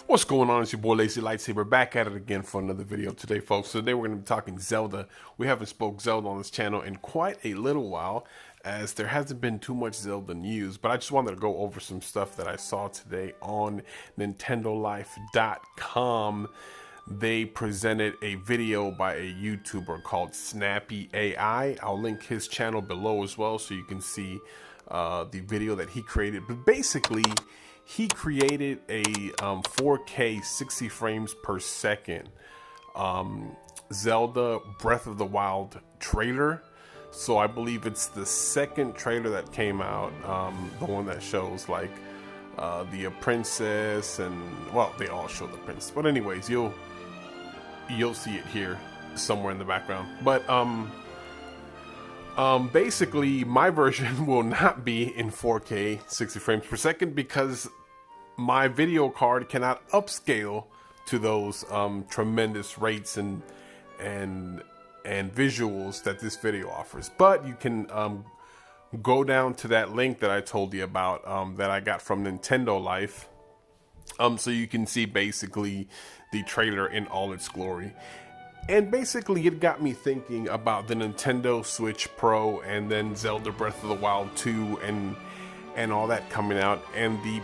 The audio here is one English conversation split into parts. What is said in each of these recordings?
What's going on? It's your boy Lazy Lightsaber back at it again for another video today, folks. Today we're going to be talking Zelda. We haven't spoke Zelda on this channel in quite a little while, as there hasn't been too much Zelda news, but I just wanted to go over some stuff that I saw today on NintendoLife.com. They presented a video by a YouTuber called Snappy AI. I'll link his channel below as well so you can see the video that he created. But basically, he created a 4K 60 frames per second Zelda Breath of the Wild trailer. So I believe it's the second trailer that came out, the one that shows like the princess, and well, they all show the princess, but anyways, you'll see it here somewhere in the background. But basically my version will not be in 4K 60 frames per second because my video card cannot upscale to those tremendous rates and visuals that this video offers. But you can go down to that link that I told you about, that I got from Nintendo Life, so you can see basically the trailer in all its glory. And basically it got me thinking about the Nintendo Switch Pro and then Zelda Breath of the Wild 2 and all that coming out, and the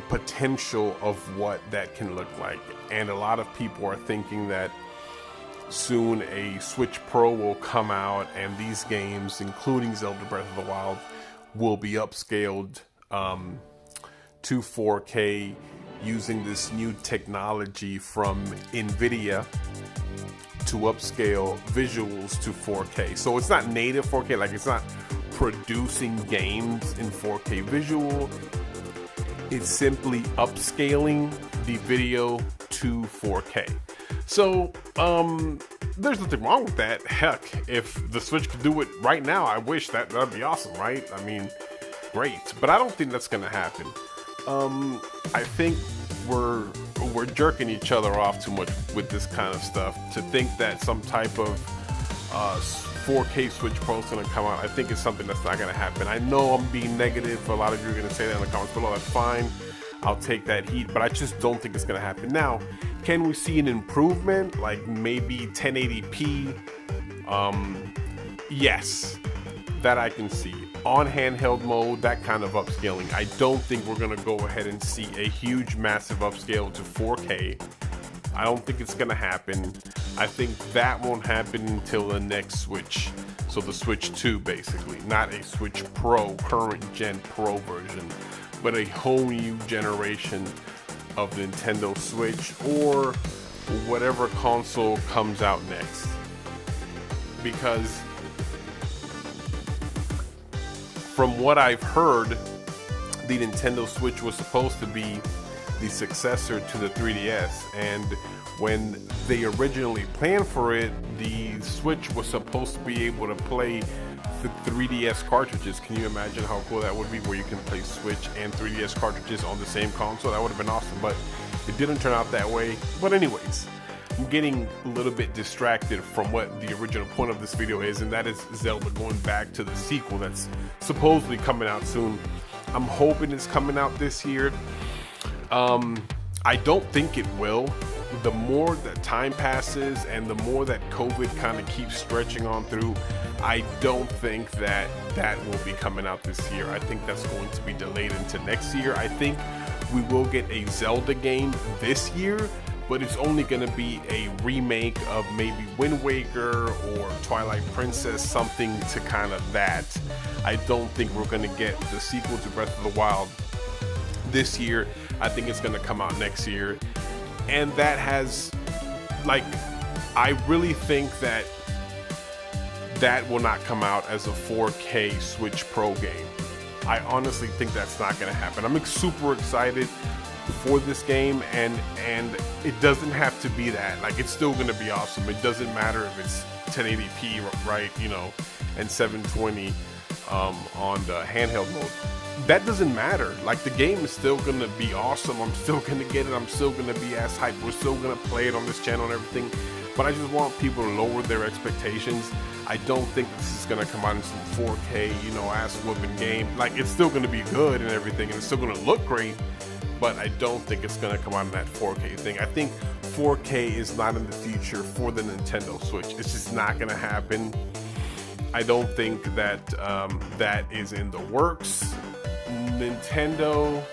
potential of what that can look like. And a lot of people are thinking that soon a Switch Pro will come out and these games, including Zelda Breath of the Wild, will be upscaled to 4K using this new technology from NVIDIA to upscale visuals to 4K. So it's not native 4K, like it's not producing games in 4K visual. It's simply upscaling the video to 4K. So there's nothing wrong with that. Heck, if the Switch could do it right now, I wish that'd be awesome, right? I mean, great. But I don't think that's gonna happen. I think we're jerking each other off too much with this kind of stuff to think that some type of 4K Switch Pro is going to come out. I think it's something that's not going to happen. I know I'm being negative. A lot of you are going to say that in the comments below. That's fine. I'll take that heat, but I just don't think it's going to happen. Now, can we see an improvement, like maybe 1080p? Yes, that I can see. On handheld mode, that kind of upscaling. I don't think we're going to go ahead and see a huge, massive upscale to 4K. I don't think it's going to happen. I think that won't happen until the next Switch. So the Switch 2, basically. Not a Switch Pro, current gen Pro version, but a whole new generation of Nintendo Switch or whatever console comes out next. Because from what I've heard, the Nintendo Switch was supposed to be the successor to the 3DS, and when they originally planned for it, the Switch was supposed to be able to play the 3DS cartridges. Can you imagine how cool that would be, where you can play Switch and 3DS cartridges on the same console? That would have been awesome, but it didn't turn out that way. But anyways, I'm getting a little bit distracted from what the original point of this video is, and that is Zelda going back to the sequel that's supposedly coming out soon. I'm hoping it's coming out this year. I don't think it will. The more that time passes and the more that COVID kind of keeps stretching on through, I don't think that will be coming out this year. I think that's going to be delayed into next year. I think we will get a Zelda game this year, but it's only going to be a remake of maybe Wind Waker or Twilight Princess, something to kind of that. I don't think we're going to get the sequel to Breath of the Wild this year. I think it's going to come out next year. And that has, like, I really think that will not come out as a 4K Switch Pro game. I honestly think that's not going to happen. I'm super excited for this game, and it doesn't have to be that. Like, it's still going to be awesome. It doesn't matter if it's 1080p, right, you know, and 720 on the handheld mode. That doesn't matter. Like, the game is still gonna be awesome. I'm still gonna get it. I'm still gonna be ass hyped. We're still gonna play it on this channel and everything. But I just want people to lower their expectations. I don't think this is gonna come out in some 4K, you know, ass whooping game. Like, it's still gonna be good and everything, and it's still gonna look great. but I don't think it's gonna come out in that 4K thing. I think 4K is not in the future for the Nintendo Switch. It's just not gonna happen. I don't think that that is in the works. Nintendo,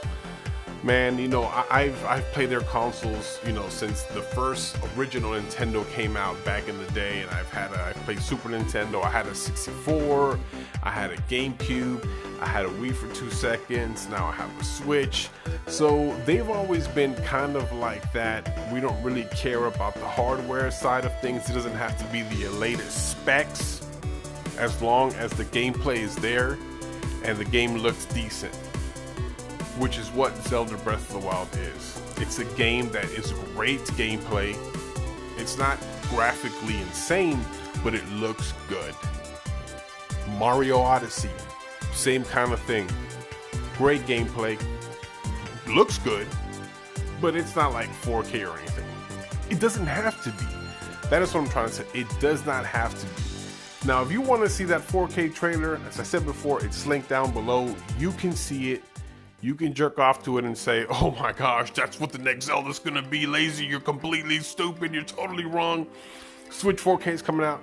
man, you know, I've played their consoles, you know, since the first original Nintendo came out back in the day, and I've played Super Nintendo. I had a 64, I had a GameCube, I had a Wii for 2 seconds, now I have a Switch. So they've always been kind of like that. We don't really care about the hardware side of things. It doesn't have to be the latest specs, as long as the gameplay is there and the game looks decent, which is what Zelda Breath of the Wild is. It's a game that is great gameplay. It's not graphically insane, but it looks good. Mario Odyssey, same kind of thing. Great gameplay, looks good, but it's not like 4K or anything. It doesn't have to be. That is what I'm trying to say. It does not have to be. Now, if you want to see that 4K trailer, as I said before, it's linked down below. You can see it. You can jerk off to it and say, oh my gosh, that's what the next Zelda's gonna be. Lazy, you're completely stupid, you're totally wrong. Switch 4K is coming out.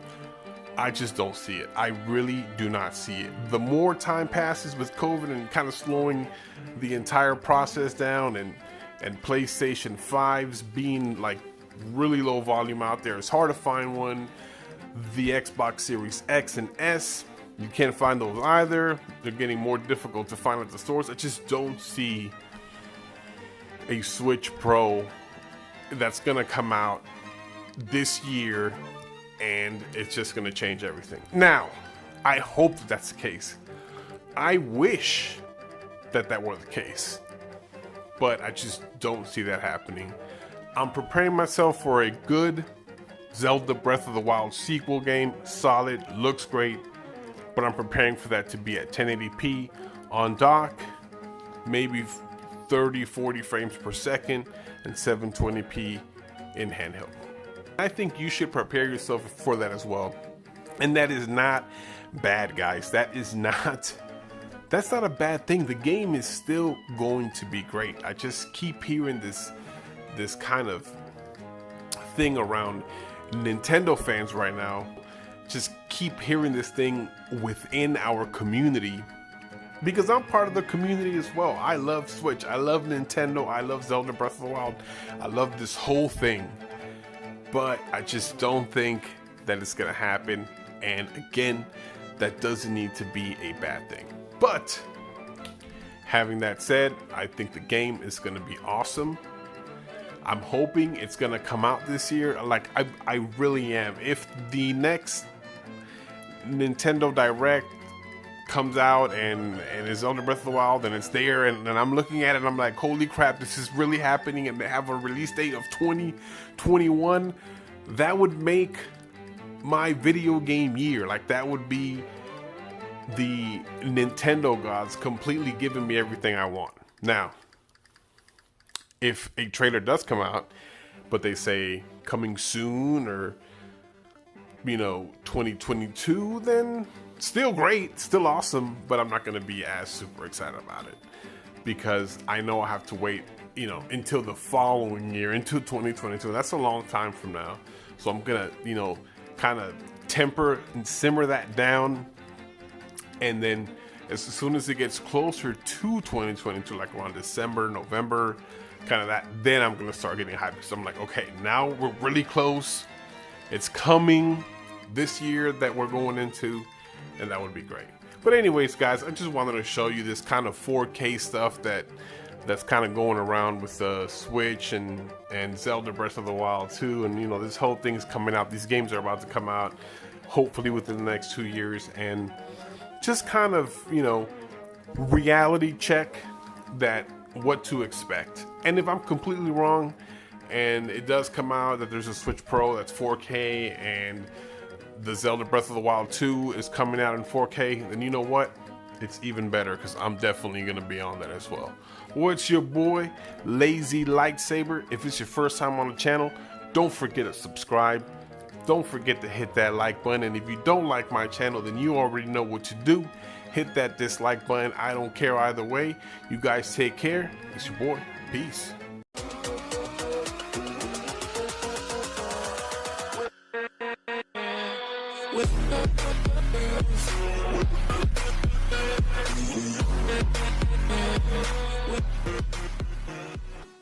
I just don't see it. I really do not see it. The more time passes with COVID and kind of slowing the entire process down, and PlayStation 5s being like really low volume out there, it's hard to find one. The Xbox Series X and S, you can't find those either. They're getting more difficult to find at the stores. I just don't see a Switch Pro that's gonna come out this year and it's just gonna change everything. Now, I hope that that's the case. I wish that that were the case, but I just don't see that happening. I'm preparing myself for a good Zelda Breath of the Wild sequel game. Solid, looks great, but I'm preparing for that to be at 1080p on dock, maybe 30-40 frames per second, and 720p in handheld. I think you should prepare yourself for that as well. And that is not bad, guys. That's not a bad thing. The game is still going to be great. I just keep hearing this kind of thing around Nintendo fans right now. Just keep hearing this thing within our community, because I'm part of the community as well. I love Switch, I love Nintendo, I love Zelda Breath of the Wild, I love this whole thing, but I just don't think that it's gonna happen. And again, that doesn't need to be a bad thing. But having that said, I think the game is gonna be awesome. I'm hoping it's gonna come out this year. Like, I really am. If the next Nintendo Direct comes out and it's Zelda Breath of the Wild and it's there, and I'm looking at it and I'm like, holy crap, this is really happening, and they have a release date of 2021, that would make my video game year. Like, that would be the Nintendo gods completely giving me everything I want. Now, if a trailer does come out, but they say coming soon, or, you know, 2022, then still great, still awesome, but I'm not going to be as super excited about it, because I know I have to wait, you know, until the following year, into 2022. That's a long time from now. So I'm going to, you know, kind of temper and simmer that down. And then as soon as it gets closer to 2022, like around December, November, kind of that, then I'm gonna start getting hyped. So I'm like, okay, now we're really close. It's coming this year that we're going into, and that would be great. But anyways, guys, I just wanted to show you this kind of 4K stuff that's kind of going around with the Switch and Zelda Breath of the Wild 2, and you know, this whole thing's coming out. These games are about to come out, hopefully within the next 2 years, and just kind of, you know, reality check that what to expect. And if I'm completely wrong and it does come out that there's a Switch Pro that's 4K and the Zelda Breath of the Wild 2 is coming out in 4K, then you know what? It's even better, because I'm definitely going to be on that as well. Well, it's your boy, Lazy Lightsaber. If it's your first time on the channel, don't forget to subscribe. Don't forget to hit that like button. And if you don't like my channel, then you already know what to do. Hit that dislike button. I don't care either way. You guys take care. It's your boy, Peace. With